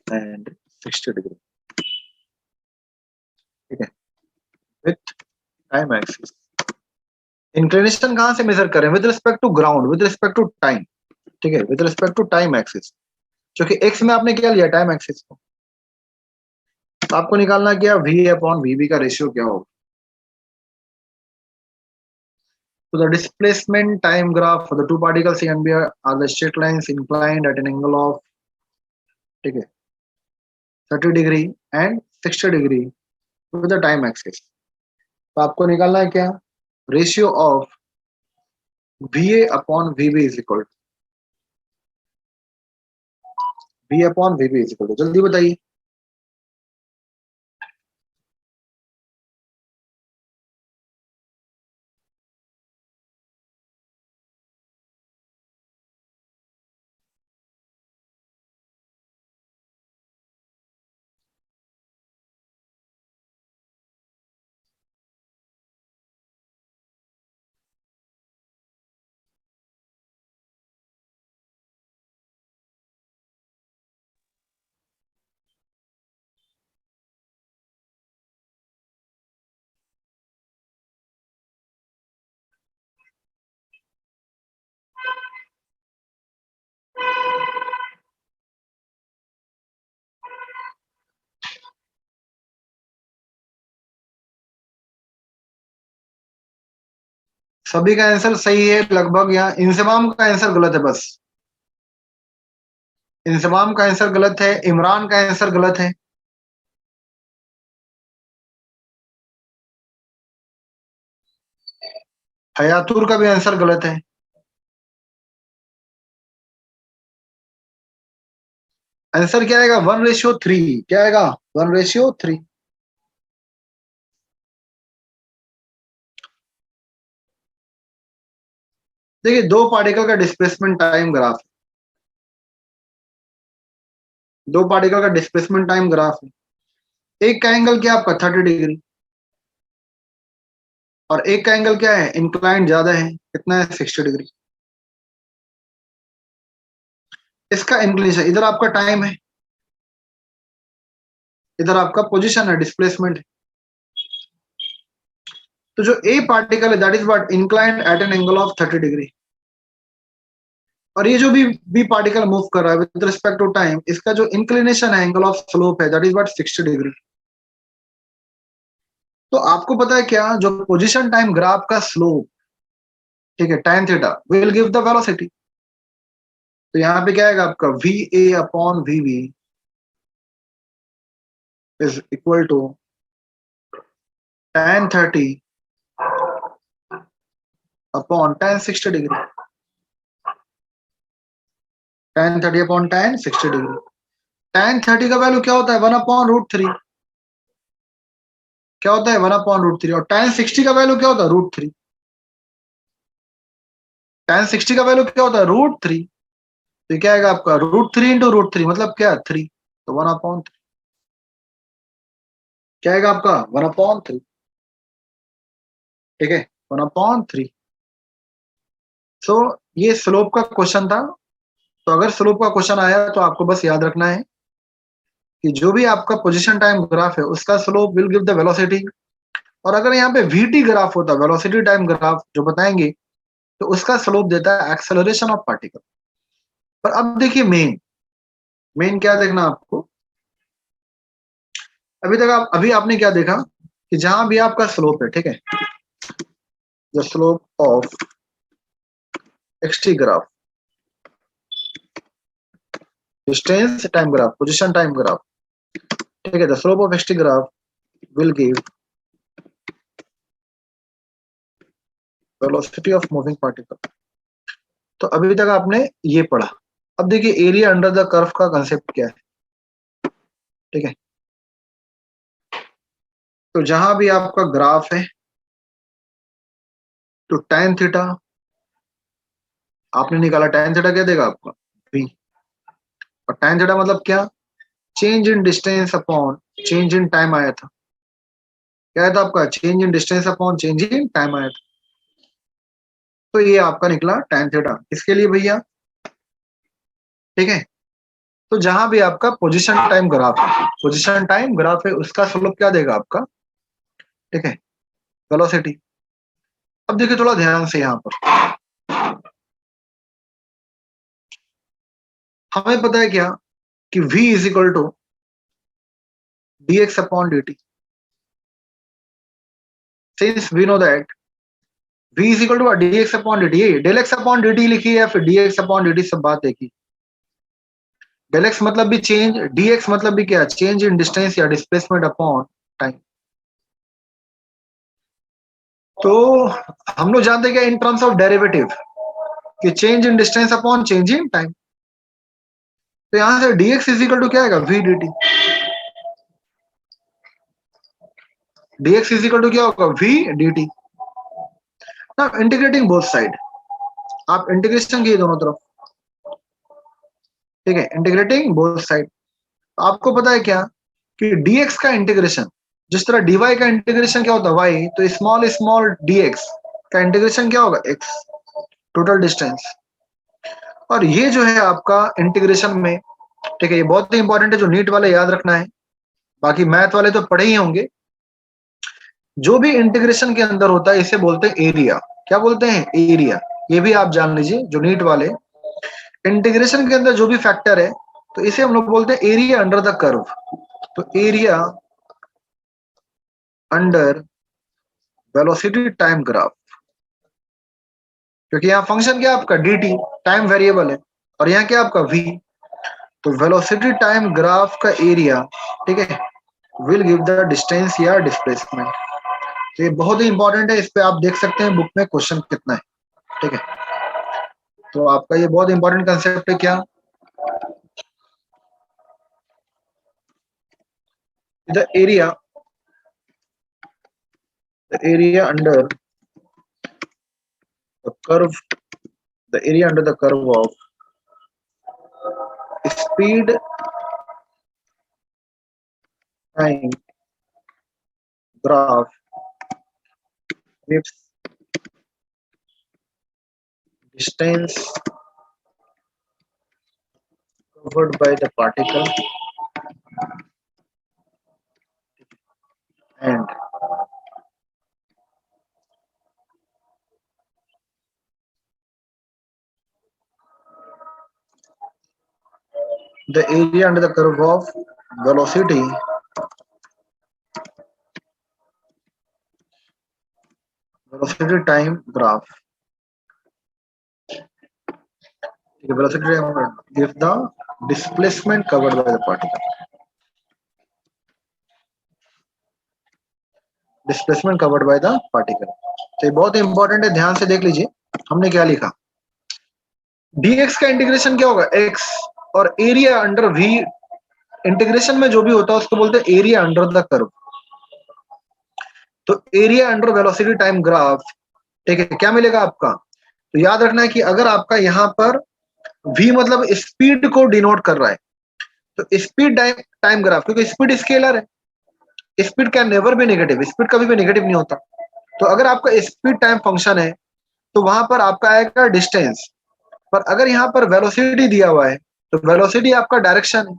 एंड 60 डिग्री, ठीक है, विथ टाइम एक्सिस। इंक्लिनेशन कहां से मेजर करें, with respect to ground, with respect to time, ठीक है, with respect to time axis. क्योंकि एक्स में आपने क्या लिया, टाइम एक्सिस को। तो आपको निकालना क्या, वी अपॉन वी बी का रेशियो क्या होगा। तो the displacement time graph for the two particles A and B are the straight lines inclined at an angle of, ठीक है, 30 degree and 60 degree with the time axis. तो आपको निकालना है क्या, ratio of v A upon v B is equal, v upon v B is equal, जल्दी बताइए। सभी का आंसर सही है लगभग। यहाँ इंजमाम का आंसर गलत है बस। इंजमाम का आंसर गलत है, इमरान का आंसर गलत है। हयातुर का भी आंसर गलत है। आंसर क्या आएगा? 1:3। क्या आएगा? 1:3। देखिए, दो पार्टिकल का डिस्प्लेसमेंट टाइम ग्राफ, दो पार्टिकल का डिस्प्लेसमेंट टाइम ग्राफ है। एक का एंगल क्या आपका 30 डिग्री, और एक का एंगल क्या है इंक्लाइंड ज्यादा है, कितना है 60 डिग्री। इसका इंक्लिनेशन, इधर आपका टाइम है, इधर आपका पोजीशन है, डिस्प्लेसमेंट है। तो जो ए पार्टिकल है that is what inclined at an angle of 30 degree. और ये जो भी पार्टिकल मूव कर रहा है विद रिस्पेक्ट टू टाइम, इसका जो इंक्लिनेशन है, एंगल ऑफ स्लोप है, दैट इज व्हाट 60 डिग्री। तो आपको पता है क्या, जो पोजीशन टाइम ग्राफ का स्लोप, ठीक है, tan theta will give the velocity. तो यहाँ पे क्या आएगा आपका v A upon v B is equal to tan 30 upon tan 60 degree. tan 30 upon tan 60 degree. tan 30 का वैल्यू क्या होता है? 1/√3। क्या होता है? 1/√3। और tan 60 का वैल्यू क्या होता है? √3। tan 60 का वैल्यू क्या होता है? √3। तो क्या आएगा आपका √3 इंटू √3 मतलब क्या? 3। तो 1/3। क्या आएगा आपका? 1/3। ठीक है, 1/3। सो ये स्लोप का क्वेश्चन था। तो अगर स्लोप का क्वेश्चन आया तो आपको बस याद रखना है कि जो भी आपका पोजीशन टाइम ग्राफ है उसका slope will give the velocity. और अगर यहाँ पे वीटी ग्राफ होता, वेलोसिटी टाइम ग्राफ जो बताएंगे, तो उसका स्लोप देता है एक्सेलरेशन ऑफ पार्टिकल। पर अब देखिए मेन, मेन क्या देखना आपको। अभी आपने क्या देखा कि जहां भी आपका स्लोप है, ठीक है, the slope of x t graph, distance time graph, position time graph, ठीक है, the slope of x t graph will give velocity of moving particle. तो अभी तक आपने ये पढ़ा। अब देखिए एरिया अंडर द कर्व का कंसेप्ट क्या है। ठीक है, तो जहां भी आपका ग्राफ है, तो tan थीटा आपने निकाला, tan थीटा क्या देगा आपका? v। और tan थीटा मतलब क्या? Change in distance upon change in time आया था। क्या आया था आपका? Change in distance upon change in time आया था। तो ये आपका निकला tan थीटा। इसके लिए भैया, ठीक है, तो जहां भी आपका पोजीशन टाइम ग्राफ है, पोजीशन टाइम ग्राफ है, उसका स्लोप क्या देगा आपका? ठीक है, वेलोसिटी। अब देखिए थोड़ा ध्यान से, यहाँ पर हमें पता है क्या कि v is equal to dx upon dt। Since we know that v is equal to dx upon dt, ये डेल x अपॉन dt लिखी है, फिर dx अपॉन dt, सब बात देखी। डेल x मतलब भी चेंज, dx मतलब भी क्या? चेंज इन डिस्टेंस या डिस्प्लेसमेंट अपॉन टाइम। तो हम लोग जानते हैं क्या इन टर्म्स ऑफ डेरिवेटिव कि change in distance upon change in time. तो यहां से dx इज इक्वल टू क्या आएगा? v dt। dx is equal to क्या होगा? v dt। ना इंटीग्रेटिंग बोथ साइड, आप इंटीग्रेशन किए दोनों तरफ, ठीक है, इंटीग्रेटिंग बोथ साइड। आपको पता है क्या कि dx का इंटीग्रेशन, जिस तरह dy का इंटीग्रेशन क्या होता है? y। तो स्मॉल स्मॉल dx का इंटीग्रेशन क्या होगा? x, total distance. और ये जो है आपका इंटीग्रेशन में, ठीक है, ये बहुत ही इंपॉर्टेंट है, जो नीट वाले याद रखना है, बाकी मैथ वाले तो पढ़े ही होंगे। जो भी इंटीग्रेशन के अंदर होता है इसे बोलते हैं एरिया। क्या बोलते हैं? एरिया। ये भी आप जान लीजिए, जो नीट वाले, इंटीग्रेशन के अंदर जो भी फैक्टर है, तो इसे हम लोग बोलते हैं एरिया अंडर द कर्व। तो area under velocity time graph, क्योंकि यहाँ फंक्शन क्या है आपका dt, टाइम वेरिएबल है, और यहाँ क्या आपका v। तो वेलोसिटी टाइम ग्राफ का एरिया, ठीक है, विल गिव द डिस्टेंस या डिस्प्लेसमेंट। तो ये बहुत ही इंपॉर्टेंट है, इस पे आप देख सकते हैं बुक में क्वेश्चन कितना है, ठीक है। तो आपका ये बहुत इंपॉर्टेंट कंसेप्ट है क्या, the area, the area under the curve, the area under the curve of speed time graph gives distance covered by the particle and the area under the curve of velocity time graph. Velocity time graph gives the displacement covered by the particle. Displacement covered by the particle. तो ये बहुत important है, ध्यान से देख लीजिए हमने क्या लिखा। dx का इंटीग्रेशन क्या होगा x, और एरिया अंडर v, इंटीग्रेशन में जो भी होता है उसको बोलते हैं एरिया अंडर द कर्व। तो area under velocity time graph, ठीक है, क्या मिलेगा आपका। तो याद रखना है कि अगर आपका यहाँ पर v मतलब स्पीड को डिनोट कर रहा है, तो स्पीड टाइम ग्राफ, क्योंकि स्पीड स्केलर है, speed can never be negative, speed कभी भी नेगेटिव नहीं होता। तो अगर आपका स्पीड टाइम फंक्शन है तो वहां पर आपका आएगा डिस्टेंस, पर अगर यहाँ पर वेलोसिटी दिया हुआ है तो वेलोसिटी आपका डायरेक्शन है,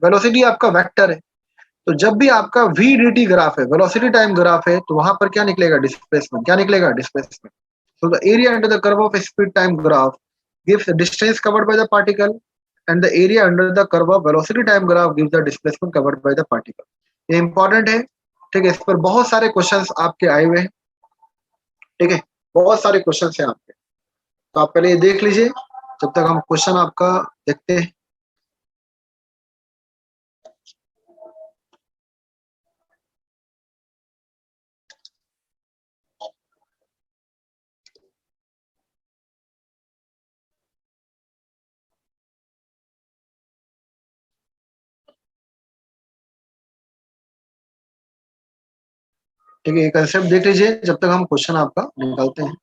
वेलोसिटी आपका वेक्टर है। तो जब भी आपका वी डी टी ग्राफ है, वेलोसिटी टाइम ग्राफ है, तो वहां पर क्या निकलेगा डिस्प्लेसमेंट, क्या निकलेगा displacement. So the area under the curve of a speed time graph gives the distance covered by the particle, and the area under the curve of velocity time graph gives the displacement covered by the particle. ये important है, ठीक है, इस पर बहुत सारे questions आपके आए हुए हैं, ठीक है, बहुत सारे क्वेश्चंस हैं आपके। तो आप पहले ये देख लीजिए जब तक हम क्वेश्चन आपका देखते हैं। ठीक है, ये कंसेप्ट देख लीजिए जब तक हम क्वेश्चन आपका निकालते हैं।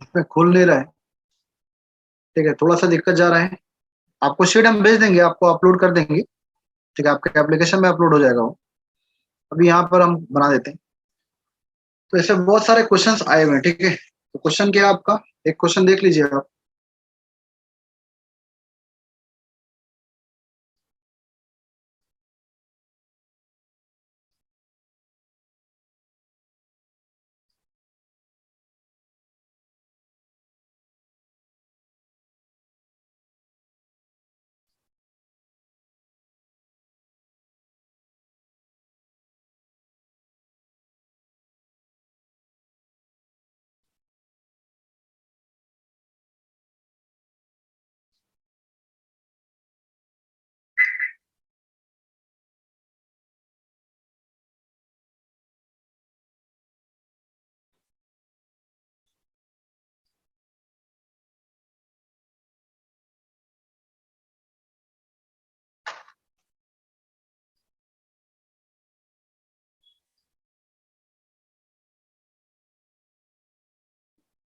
इसमें खोल ले रहा है। ठीक है, थोड़ा सा दिक्कत जा रहा है। आपको शीट हम भेज देंगे, आपको अपलोड कर देंगे। ठीक है, आपके एप्लीकेशन में अपलोड हो जाएगा वो। अभी यहाँ पर हम बना देते हैं। तो ऐसे बहुत सारे क्वेश्चंस आए हुए हैं। ठीक है, तो क्वेश्चन क्या है आपका, एक क्वेश्चन देख लीजिए आप।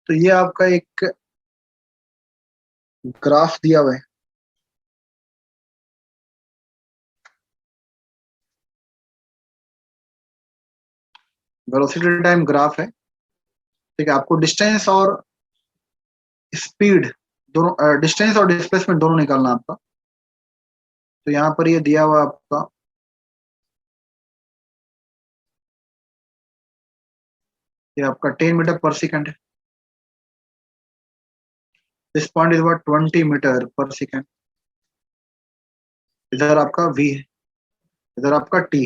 तो ये आपका एक ग्राफ दिया हुआ है। वेलोसिटी टाइम ग्राफ है। ठीक है, आपको डिस्टेंस और स्पीड दोनों, डिस्टेंस और डिस्प्लेसमेंट दोनों निकालना है आपका। तो यहाँ पर ये दिया हुआ है आपका, ये आपका 10 मीटर पर सेकंड है। This point is about 20 metre per second. इधर आपका v है, इधर आपका t।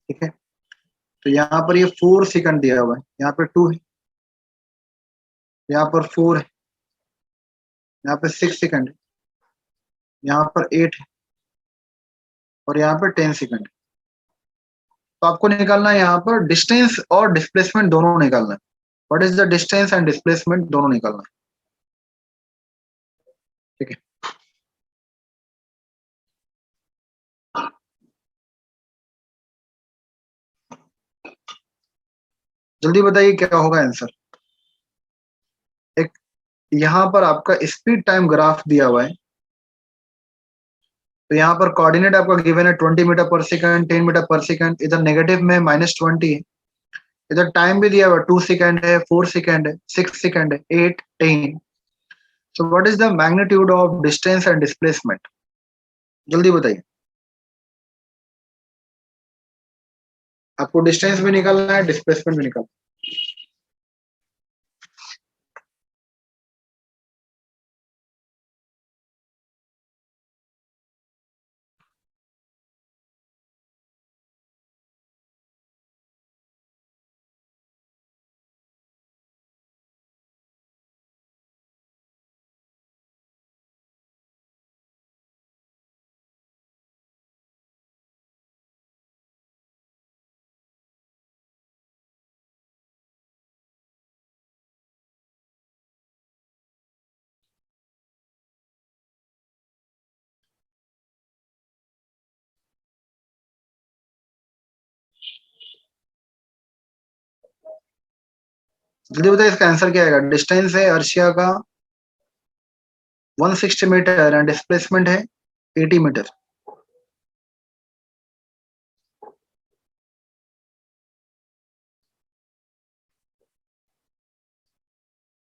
ठीक है, तो यहाँ पर ये 4 सेकंड दिया हुआ है, यहाँ पे 2 है, यहाँ पर 4 है, यहाँ पे 6 सेकंड है, यहाँ पर 8 है, और यहाँ पर 10 सेकंड है। तो आपको निकालना है यहाँ पर डिस्टेंस और डिस्प्लेसमेंट दोनों निकालना है। What is the distance and displacement दोनों निकालना है। ठीक है, जल्दी बताइए क्या होगा आंसर। एक यहाँ पर आपका स्पीड टाइम ग्राफ दिया हुआ है। तो यहाँ पर कोऑर्डिनेट आपका गिवन है 20 metre per second, 10 metre per second, इधर नेगेटिव में -20 है। इधर टाइम भी दिया हुआ है, 2 सेकंड है, 4 सेकंड है, 6 सेकंड है, 8, 10। So what is the magnitude of distance and displacement, जल्दी बताइए। आपको डिस्टेंस भी निकालना है, डिस्प्लेसमेंट भी निकालना है। जल्दी बताइए इसका आंसर क्या आएगा। डिस्टेंस है अर्शिया का 160 मीटर एंड डिस्प्लेसमेंट है 80 मीटर।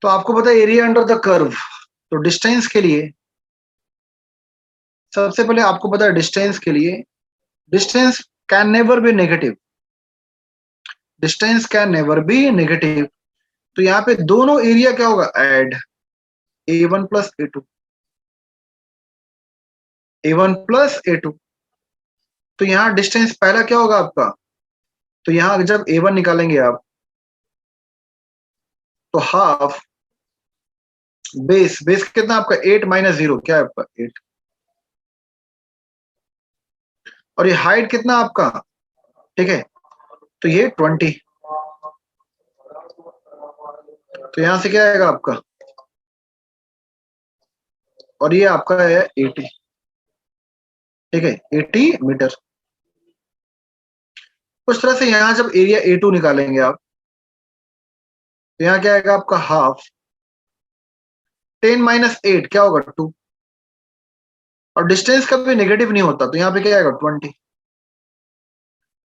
तो आपको पता है एरिया अंडर द कर्व। तो डिस्टेंस के लिए सबसे पहले आपको पता है डिस्टेंस के लिए, distance can never be negative, distance can never be negative. तो यहाँ पे दोनों एरिया क्या होगा, add A1 + A2, A1 + A2। तो यहाँ डिस्टेंस पहला क्या होगा आपका, तो यहाँ जब A1 निकालेंगे आप, तो हाफ बेस, बेस कितना आपका 8 - 0 क्या है आपका 8। और ये हाइट कितना आपका, ठीक है, तो ये 20। तो यहां से क्या आएगा आपका, और ये आपका है 80। ठीक है, 80 मीटर। उस तरह से यहाँ जब एरिया A2 निकालेंगे आप, तो यहाँ क्या आएगा आपका हाफ 10 माइनस 8 क्या होगा 2, और डिस्टेंस कभी नेगेटिव नहीं होता, तो यहाँ पे क्या आएगा 20।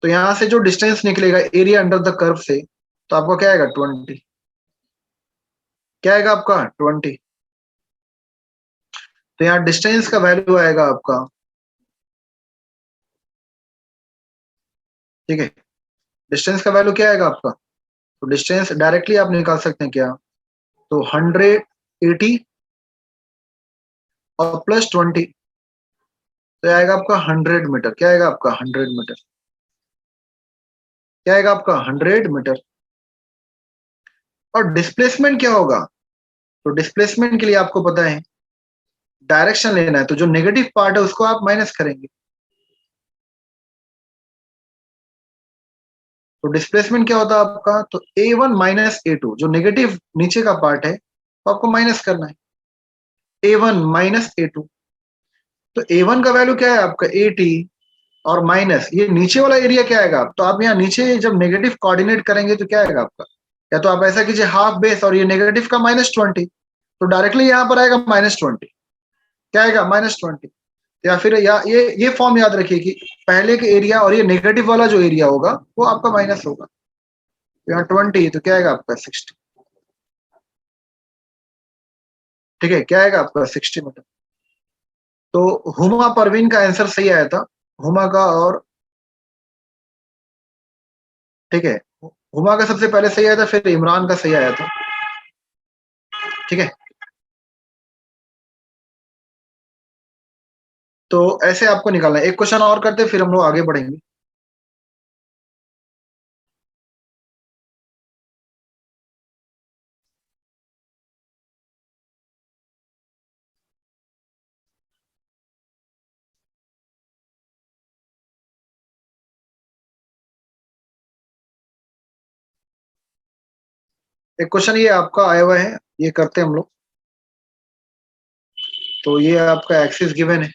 तो यहां से जो डिस्टेंस निकलेगा एरिया अंडर द कर्व से, तो आपका क्या आएगा 20, क्या आएगा आपका 20। तो यहाँ डिस्टेंस का वैल्यू आएगा आपका, ठीक है, डिस्टेंस का वैल्यू क्या आएगा आपका, तो डिस्टेंस डायरेक्टली आप निकाल सकते हैं क्या, तो 180 और प्लस 20, तो आएगा आपका 100 मीटर, क्या आएगा आपका 100 मीटर, क्या आएगा आपका 100 मीटर। और डिस्प्लेसमेंट क्या होगा, तो डिस्प्लेसमेंट के लिए आपको पता है डायरेक्शन लेना है, तो जो नेगेटिव पार्ट है उसको आप माइनस करेंगे। तो डिस्प्लेसमेंट क्या होता है आपका, तो A1 माइनस A2, जो नेगेटिव नीचे का पार्ट है तो आपको माइनस करना है, A1 माइनस A2। तो A1 का वैल्यू क्या है आपका 80, और माइनस ये नीचे वाला एरिया क्या आएगा, तो आप यहाँ नीचे जब नेगेटिव कोऑर्डिनेट करेंगे तो क्या आएगा आपका, या तो आप ऐसा कीजिए हाफ बेस और ये नेगेटिव का -20, तो डायरेक्टली यहाँ पर आएगा -20, क्या आएगा -20। या फिर ये फॉर्म याद रखिए कि पहले के एरिया और ये नेगेटिव वाला जो एरिया होगा वो आपका माइनस होगा, तो यहाँ 20 तो क्या आएगा आपका 60, ठीक है, क्या आएगा आपका 60 मीटर। तो हुमा परवीन का आंसर सही आया था, हुमा का, और ठीक है, हुमा का सबसे पहले सही आया था, फिर इमरान का सही आया था, ठीक है। तो ऐसे आपको निकालना है। एक क्वेश्चन और करते फिर हम लोग आगे बढ़ेंगे। एक क्वेश्चन ये आपका आया हुआ है, ये करते हैं हम लोग। तो ये आपका एक्सिस गिवन है,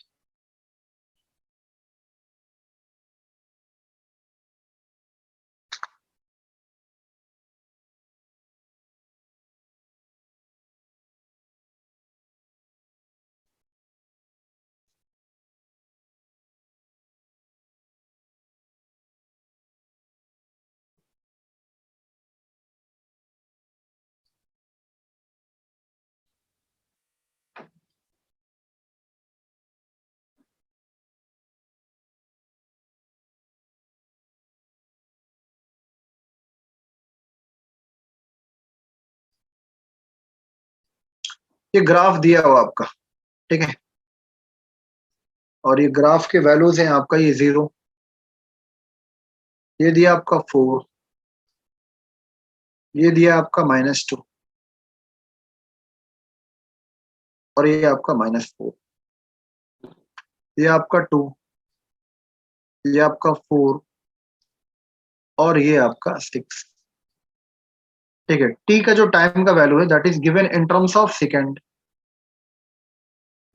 ये ग्राफ दिया हुआ आपका, ठीक है, और ये ग्राफ के वैल्यूज हैं आपका, ये 0, ये दिया आपका 4, ये दिया आपका -2, और ये आपका -4, ये आपका 2, ये आपका 4, और ये आपका 6, ठीक है। टी का जो टाइम का वैल्यू है that is given in terms of second,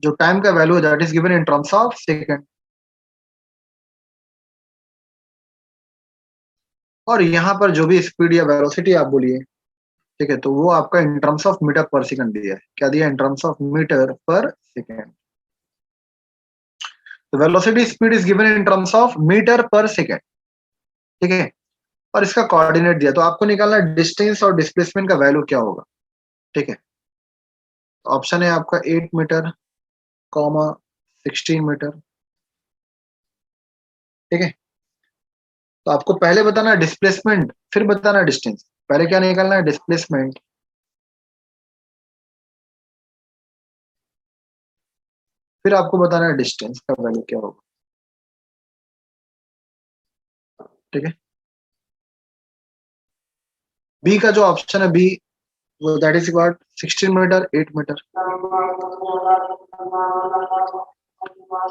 जो टाइम का वैल्यू है that is given in terms of second. और यहाँ पर जो भी स्पीड या वेलोसिटी आप बोलिए, ठीक है, तो वो आपका in terms of metre per second दिया है, क्या दिया in terms of metre per second. तो velocity speed is given in terms of metre per second, ठीक है, और इसका कोऑर्डिनेट दिया, तो आपको निकालना है डिस्टेंस और डिस्प्लेसमेंट का वैल्यू क्या होगा, ठीक है। ऑप्शन है आपका 8 मीटर, कॉमा 16 मीटर, ठीक है। तो आपको पहले बताना है डिस्प्लेसमेंट, फिर बताना है डिस्टेंस। पहले क्या निकालना है डिस्प्लेसमेंट, फिर आपको बताना है डिस्टेंस का वैल्यू क्या होगा, ठीक है। बी का जो ऑप्शन है बी, वो that is what 16 metre 8 metre.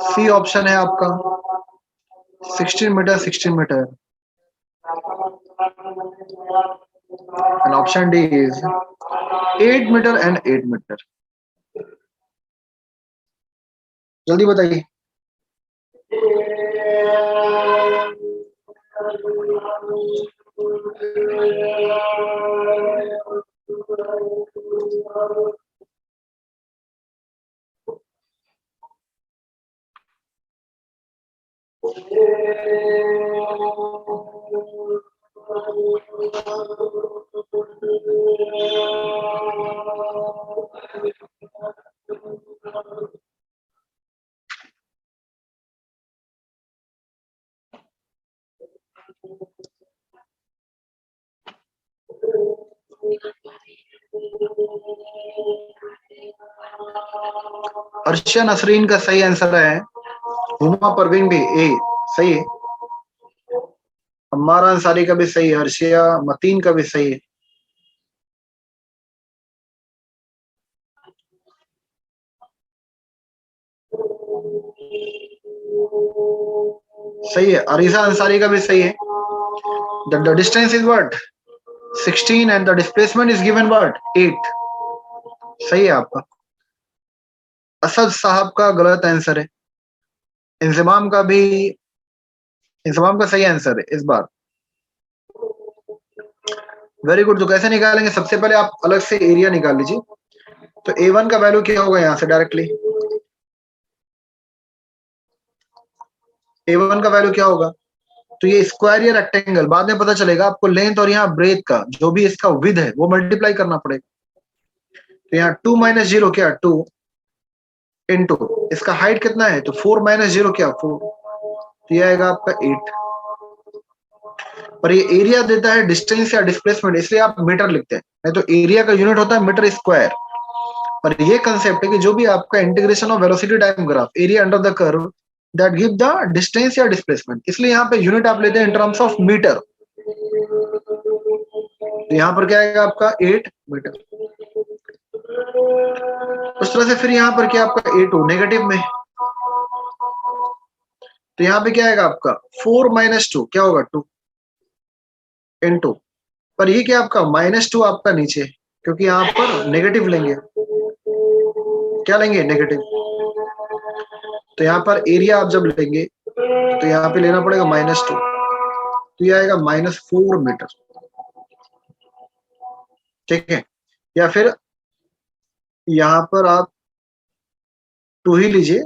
C option है आपका 16 metre 16 metre, and option D is 8 metre and 8 metre. जल्दी बताइए। अर्शिया नसरीन का सही आंसर है। हुमा परवीन भी ए सही है। अम्मार अंसारी का भी सही है। अर्शिया मतीन का भी सही है। सही है। अरीजा अंसारी का भी सही है। The distance is what 16 and the displacement is given what 8। सही है आपका। असद साहब का गलत आंसर है। इंजमाम का भी, इंजमाम का सही आंसर है इस बार। Very good. तो कैसे निकालेंगे? सबसे पहले आप अलग से एरिया निकाल लीजिए। तो A1 का वैल्यू क्या होगा यहाँ से डायरेक्टली? A1 का वैल्यू क्या होगा? तो ये स्क्वायर या रेक्टेंगल बाद में पता चलेगा आपको। लेंथ और यहाँ ब्रेथ का जो भी इसका विद है वो मल्टीप्लाई करना पड़ेगा। तो यहाँ 2 माइनस 0 क्या 2 इंटू इसका हाइट कितना है तो 4 माइनस 0 क्या 4। तो ये आएगा आपका 8। पर ये एरिया देता है डिस्टेंस या डिस्प्लेसमेंट, इसलिए आप मीटर लिखते हैं। नहीं तो एरिया का यूनिट होता है मीटर स्क्वायर। पर ये कंसेप्ट है कि जो भी आपका integration of velocity time graph area under the curve that give the distance या डिस्प्लेसमेंट, इसलिए यहाँ पे यूनिट आप लेते हैं इन टर्म्स ऑफ मीटर। तो यहाँ पर क्या आएगा आपका 8 मीटर। उस तरह से फिर यहाँ पर क्या आपका A2 नेगेटिव में, तो यहाँ पे क्या आएगा आपका 4 माइनस 2 क्या होगा 2 इंटू, पर ये क्या आपका -2 आपका नीचे, क्योंकि यहाँ पर नेगेटिव लेंगे। क्या लेंगे? नेगेटिव। तो यहाँ पर एरिया आप जब लेंगे तो यहाँ पे लेना पड़ेगा -2, तो ये आएगा -4 मीटर। ठीक है। या फिर यहाँ पर आप 2 ही लीजिए,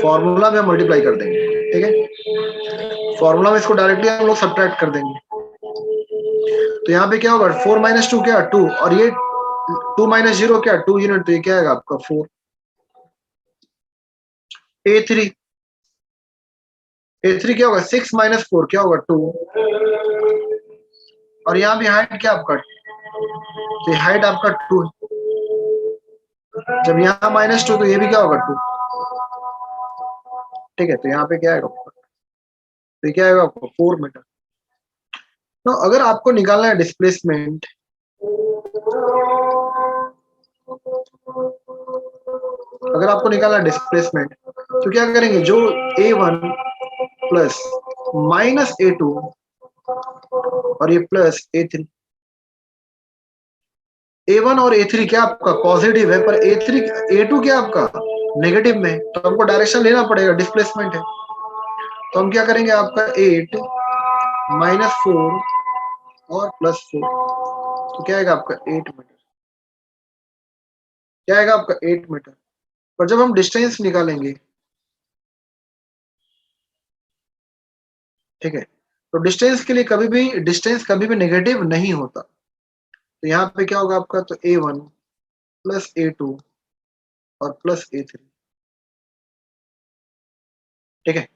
फॉर्मूला में हम मल्टीप्लाई कर देंगे। ठीक है। फॉर्मूला में इसको डायरेक्टली हम लोग सब्ट्रैक्ट कर देंगे। तो यहाँ पे क्या होगा 4 माइनस 2 क्या 2, और ये 2 माइनस 0 क्या 2 यूनिट, तो ये क्या आएगा आपका 4। A3 क्या होगा 6 माइनस 4 क्या होगा 2, और यहाँ भी हाइट क्या आपका, तो हाइट आपका 2। जब यहाँ -2 तो ये भी क्या होगा 2। ठीक है। तो यहाँ पे क्या आएगा, तो ये क्या आएगा आपको 4 मीटर। तो अगर आपको निकालना है डिस्प्लेसमेंट, अगर आपको निकालना है डिस्प्लेसमेंट तो क्या करेंगे, जो A1 प्लस -A2 और ये प्लस A3, A1 और A3 क्या आपका पॉजिटिव है, पर A2 क्या आपका नेगेटिव में, तो हमको डायरेक्शन लेना पड़ेगा, डिस्प्लेसमेंट है। तो हम क्या करेंगे, आपका 8 -4 और +4, तो क्या आएगा आपका 8 मीटर। क्या आएगा आपका 8 मीटर। पर जब हम डिस्टेंस निकालेंगे, ठीक है, तो डिस्टेंस के लिए डिस्टेंस कभी भी नेगेटिव नहीं होता। तो यहाँ पे क्या होगा आपका, तो A1 प्लस A2 और प्लस A3। ठीक है।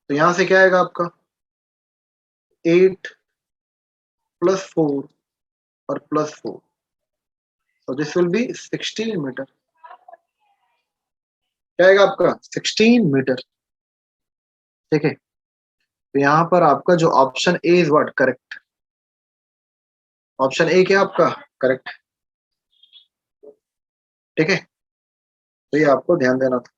तो यहाँ से क्या आएगा आपका 8 + 4 और +4, so this will be 16 metre. क्या आएगा आपका 16 मीटर। ठीक है। तो यहाँ पर आपका जो option A is what correct. Option A क्या आपका करेक्ट। ठीक है। तो ये आपको ध्यान देना था।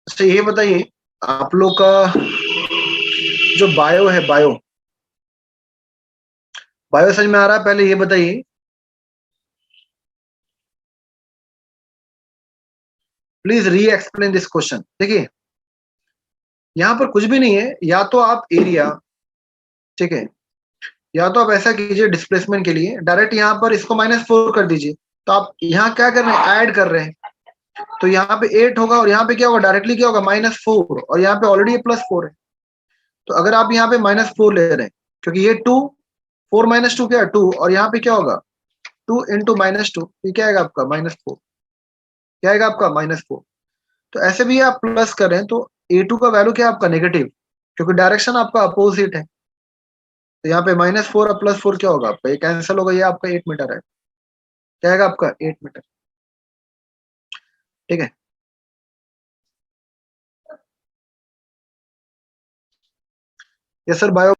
अच्छा ये बताइए, आप लोग का जो बायो है, बायो समझ में आ रहा है? पहले ये बताइए, प्लीज री एक्सप्लेन दिस क्वेश्चन। देखिए यहाँ पर कुछ भी नहीं है, या तो आप एरिया, ठीक है, या तो आप ऐसा कीजिए डिस्प्लेसमेंट के लिए डायरेक्ट यहाँ पर इसको -4 कर दीजिए। तो आप यहाँ क्या कर रहे हैं, ऐड कर रहे हैं, तो यहाँ पे 8 होगा और यहाँ पे क्या होगा डायरेक्टली क्या होगा -4, और यहाँ पे ऑलरेडी +4 है। तो अगर आप यहाँ पे -4 ले रहे हैं, क्योंकि ये 2, 4 माइनस 2 क्या है 2, और यहाँ पे क्या होगा 2 इंटू -2, ये क्या आएगा आपका -4, क्या आएगा आपका -4। तो ऐसे भी आप प्लस कर रहे हैं तो A2 का वैल्यू क्या है आपका नेगेटिव, क्योंकि डायरेक्शन आपका अपोजिट है। तो यहाँ पे -4 और +4 क्या होगा आपका, ये कैंसिल होगा, ये आपका 8 मीटर है, क्या आएगा आपका 8 मीटर। ठीक है। Yes sir, bio